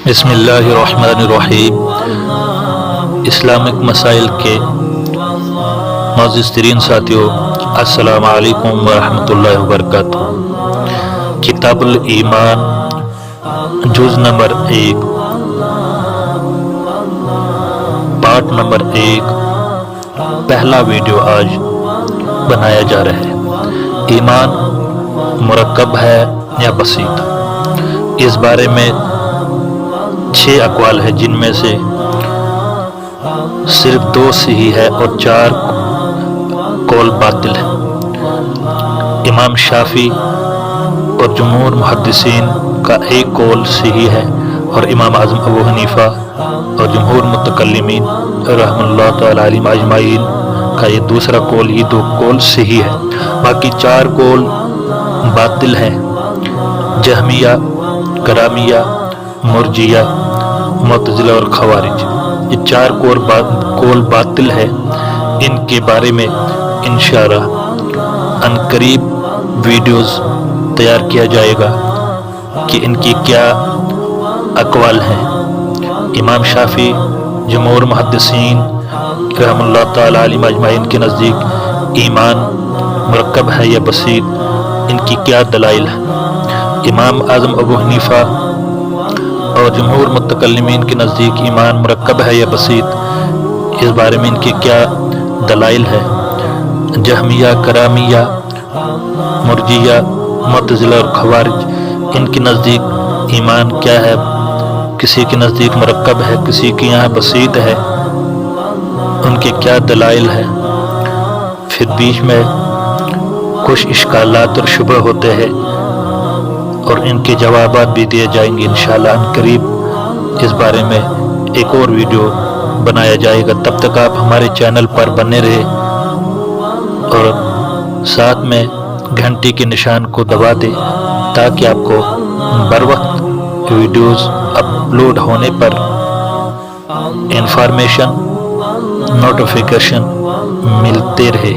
بسم اللہ الرحمن الرحیم۔ اسلامک مسائل کے معزز ترین ساتھیوں، السلام علیکم ورحمۃ اللہ وبرکاتہ۔ کتاب الایمان جز نمبر 1 پارٹ نمبر 1 پہلا ویڈیو آج بنایا جا رہا ہے۔ ایمان مرکب ہے یا بسیط؟ اس بارے میں 6 اقوال ہے، جن میں سے صرف 2 صحیح ہے اور 4 قول باطل ہے۔ امام شافعی اور جمہور محدثین کا ایک قول صحیح ہے، اور امام اعظم ابو حنیفہ اور جمہور متکلمین رحم اللہ تعالی علیہم اجمعین کا یہ دوسرا قول، یہ 2 قول صحیح ہے۔ باقی 4 قول باطل ہے۔ جہمیہ، کرامیہ، مرجیہ، معتزلہ اور خوارج، یہ 4 قول باطل ہے۔ ان کے بارے میں انشاءاللہ ان قریب ویڈیوز تیار کیا جائے گا کہ ان کی کیا اقوال ہیں۔ امام شافعی، جمہور محدثین رحم اللہ تعالی علیہم اجمعین کے نزدیک ایمان مرکب ہے یا بسیط، ان کی کیا دلائل ہے؟ امام اعظم ابو حنیفہ اور جمہور متکلمین کے نزدیک ایمان مرکب ہے یا بسیط، اس بارے میں ان کی کیا دلائل ہے؟ جہمیہ، کرامیہ، مرجیہ، معتزلہ اور خوارج، ان کے نزدیک ایمان کیا ہے؟ کسی کے نزدیک مرکب ہے، کسی کے یہاں بسیط ہے، ان کے کیا دلائل ہے؟ پھر بیچ میں کچھ اشکالات اور شبہ ہوتے ہیں، اور ان کے جوابات بھی دیے جائیں گے انشاءاللہ ان قریب۔ اس بارے میں ایک اور ویڈیو بنایا جائے گا۔ تب تک آپ ہمارے چینل پر بنے رہے اور ساتھ میں گھنٹی کے نشان کو دبا دیں، تاکہ آپ کو بر وقت ویڈیوز اپلوڈ ہونے پر انفارمیشن، نوٹیفیکیشن ملتے رہے۔